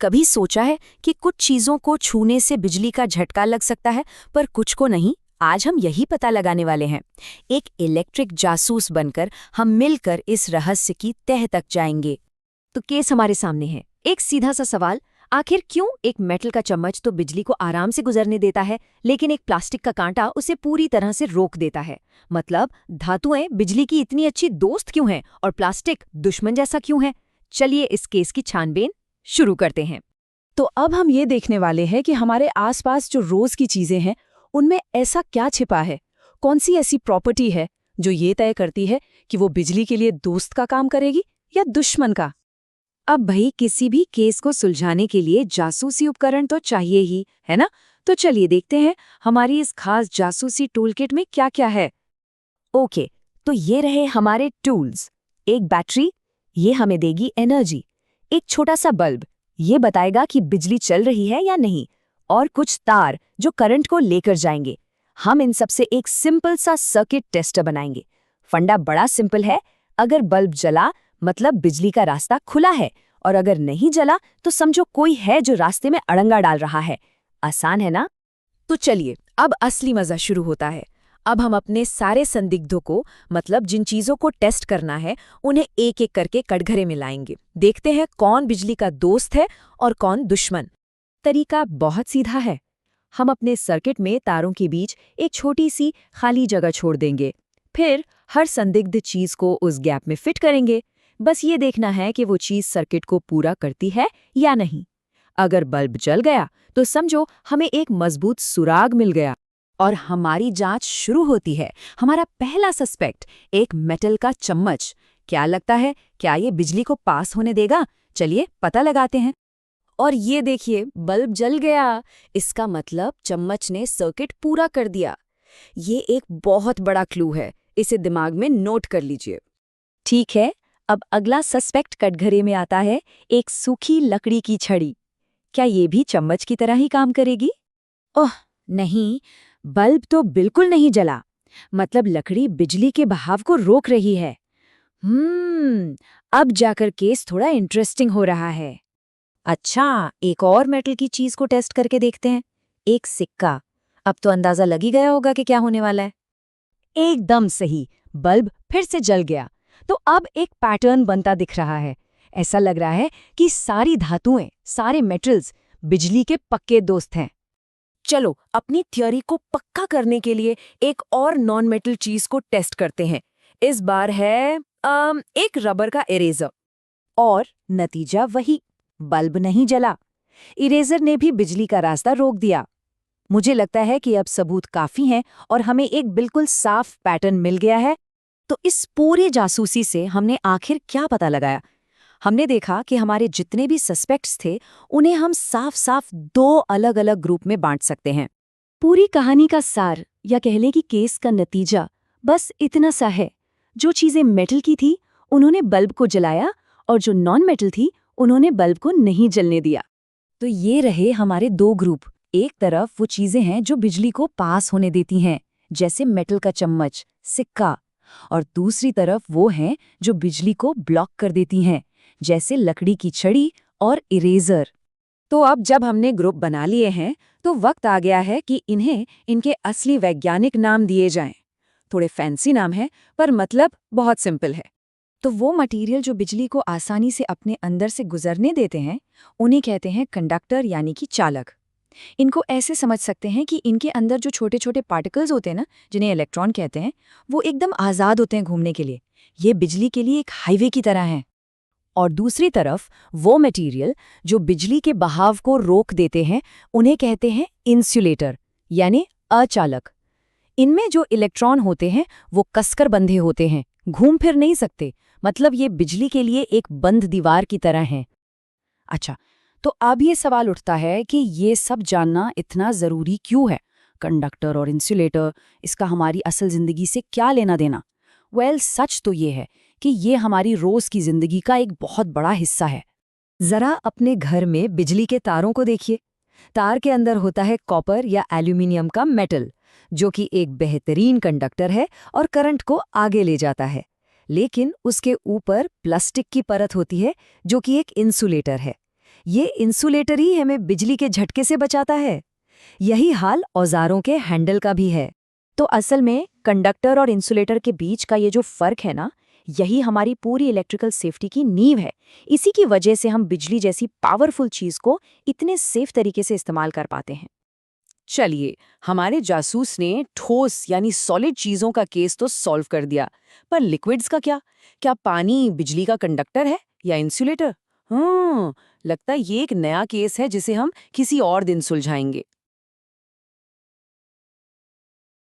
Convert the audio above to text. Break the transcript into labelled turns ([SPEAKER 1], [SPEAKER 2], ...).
[SPEAKER 1] कभी सोचा है कि कुछ चीजों को छूने से बिजली का झटका लग सकता है पर कुछ को नहीं? आज हम यही पता लगाने वाले हैं। एक इलेक्ट्रिक जासूस बनकर हम मिलकर इस रहस्य की तह तक जाएंगे।
[SPEAKER 2] तो केस हमारे सामने है। एक सीधा सा सवाल, आखिर क्यों एक मेटल का चम्मच तो बिजली को आराम से गुजरने देता है, लेकिन एक प्लास्टिक का कांटा उसे पूरी तरह से रोक देता है? मतलब धातुएं बिजली की इतनी अच्छी दोस्त क्यों हैं और प्लास्टिक दुश्मन जैसा क्यों है? चलिए इस केस की छानबीन शुरू करते हैं।
[SPEAKER 3] तो अब हम ये देखने वाले हैं कि हमारे आसपास जो रोज की चीजें हैं उनमें ऐसा क्या छिपा है, कौन सी ऐसी प्रॉपर्टी है जो ये तय करती है कि वो बिजली के लिए दोस्त का काम करेगी या दुश्मन का।
[SPEAKER 2] अब भाई किसी भी केस को सुलझाने के लिए जासूसी उपकरण तो चाहिए ही, है ना? तो चलिए देखते हैं हमारी इस खास जासूसी टूलकिट में क्या क्या है। ओके, तो ये रहे हमारे टूल्स। एक बैटरी, ये हमें देगी एनर्जी। एक छोटा सा बल्ब, ये बताएगा कि बिजली चल रही है या नहीं। और कुछ तार जो करंट को लेकर जाएंगे। हम इन सब से एक सिंपल सा सर्किट टेस्टर बनाएंगे। फंडा बड़ा सिंपल है। अगर बल्ब जला मतलब बिजली का रास्ता खुला है, और अगर नहीं जला तो समझो कोई है जो रास्ते में अड़ंगा डाल रहा है। आसान है ना?
[SPEAKER 3] तो चलिए अब असली मजा शुरू होता है। अब हम अपने सारे संदिग्धों को, मतलब जिन चीजों को टेस्ट करना है, उन्हें एक एक करके कटघरे में लाएंगे। देखते हैं कौन बिजली का दोस्त है और कौन दुश्मन। तरीका बहुत सीधा है। हम अपने सर्किट में तारों के बीच एक छोटी सी खाली जगह छोड़ देंगे। फिर हर संदिग्ध चीज को उस गैप में फिट करेंगे। बस ये देखना है कि वो चीज सर्किट को पूरा करती है या नहीं। अगर बल्ब जल गया तो समझो हमें एक मजबूत सुराग मिल गया और हमारी जांच शुरू होती है। हमारा पहला सस्पेक्ट, एक मेटल का चम्मच। क्या लगता है, क्या ये बिजली को पास होने देगा? चलिए पता लगाते हैं। और ये देखिए, बल्ब जल गया। इसका मतलब चम्मच ने सर्किट पूरा कर दिया। ये एक बहुत बड़ा क्लू है, इसे दिमाग में नोट कर लीजिए। ठीक है, अब अगला सस्पेक्ट कटघरे में आता है, एक सूखी लकड़ी की छड़ी। क्या ये भी चम्मच की तरह ही काम करेगी? ओह नहीं, बल्ब तो बिल्कुल नहीं जला। मतलब लकड़ी बिजली के बहाव को रोक रही है। अब जाकर केस थोड़ा इंटरेस्टिंग हो रहा है। अच्छा, एक और मेटल की चीज को टेस्ट करके देखते हैं। एक सिक्का। अब तो अंदाजा लग ही गया होगा कि क्या होने वाला है। एकदम सही, बल्ब फिर से जल गया। तो अब एक पैटर्न बनता दिख रहा है। ऐसा लग रहा है कि सारी धातुएं, सारे मेटल्स बिजली के पक्के दोस्त हैं। चलो अपनी थ्योरी को पक्का करने के लिए एक और नॉन मेटल चीज को टेस्ट करते हैं। इस बार है एक रबर का इरेजर। और नतीजा वही, बल्ब नहीं जला। इरेजर ने भी बिजली का रास्ता रोक दिया। मुझे लगता है कि अब सबूत काफी हैं और हमें एक बिल्कुल साफ पैटर्न मिल गया है। तो इस पूरी जासूसी से हमने आखिर क्या पता लगाया? हमने देखा कि हमारे जितने भी सस्पेक्ट्स थे उन्हें हम साफ साफ दो अलग अलग ग्रुप में बांट सकते हैं। पूरी कहानी का सार, या कह लें कि केस का नतीजा, बस इतना सा है। जो चीजें मेटल की थी उन्होंने बल्ब को जलाया, और जो नॉन मेटल थी उन्होंने बल्ब को नहीं जलने दिया। तो ये रहे हमारे दो ग्रुप। एक तरफ वो चीजें हैं जो बिजली को पास होने देती हैं, जैसे मेटल का चम्मच, सिक्का। और दूसरी तरफ वो हैं जो बिजली को ब्लॉक कर देती हैं, जैसे लकड़ी की छड़ी और इरेजर। तो अब जब हमने ग्रुप बना लिए हैं तो वक्त आ गया है कि इन्हें इनके असली वैज्ञानिक नाम दिए जाएं। थोड़े फैंसी नाम है पर मतलब बहुत सिंपल है। तो वो मटेरियल जो बिजली को आसानी से अपने अंदर से गुजरने देते हैं उन्हें कहते हैं कंडक्टर, यानी कि चालक। इनको ऐसे समझ सकते हैं कि इनके अंदर जो छोटे छोटे पार्टिकल्स होते हैं ना, जिन्हें इलेक्ट्रॉन कहते हैं, वो एकदम आज़ाद होते हैं घूमने के लिए। ये बिजली के लिए एक हाईवे की तरह हैं। और दूसरी तरफ वो मटेरियल जो बिजली के बहाव को रोक देते हैं उन्हें कहते हैं इंसुलेटर, यानी अचालक। इनमें जो इलेक्ट्रॉन होते हैं वो कसकर बंधे होते हैं, घूम फिर नहीं सकते। मतलब ये बिजली के लिए एक बंद दीवार की तरह हैं। अच्छा, तो अब ये सवाल उठता है कि ये सब जानना इतना ज़रूरी क्यों है? कंडक्टर और इंसुलेटर, इसका हमारी असल ज़िंदगी से क्या लेना देना? सच तो ये है कि ये हमारी रोज़ की ज़िंदगी का एक बहुत बड़ा हिस्सा है। ज़रा अपने घर में बिजली के तारों को देखिए। तार के अंदर होता है कॉपर या एल्यूमिनियम का मेटल, जो कि एक बेहतरीन कंडक्टर है और करंट को आगे ले जाता है। लेकिन उसके ऊपर प्लास्टिक की परत होती है जो कि एक इंसुलेटर है।
[SPEAKER 2] ये इंसुलेटर ही हमें बिजली के झटके से बचाता है। यही हाल औजारों के हैंडल का भी है।
[SPEAKER 3] तो असल में कंडक्टर और इंसुलेटर के बीच का ये जो फर्क है ना, यही हमारी पूरी इलेक्ट्रिकल सेफ्टी की नींव है। इसी की वजह से हम बिजली जैसी पावरफुल चीज को इतने सेफ तरीके से इस्तेमाल कर पाते हैं।
[SPEAKER 2] चलिए, हमारे जासूस ने ठोस यानी सॉलिड चीजों का केस तो सॉल्व कर दिया, पर लिक्विड्स का क्या? क्या पानी बिजली का कंडक्टर है या इंसुलेटर? लगता है ये एक नया केस है जिसे हम किसी और दिन सुलझाएंगे।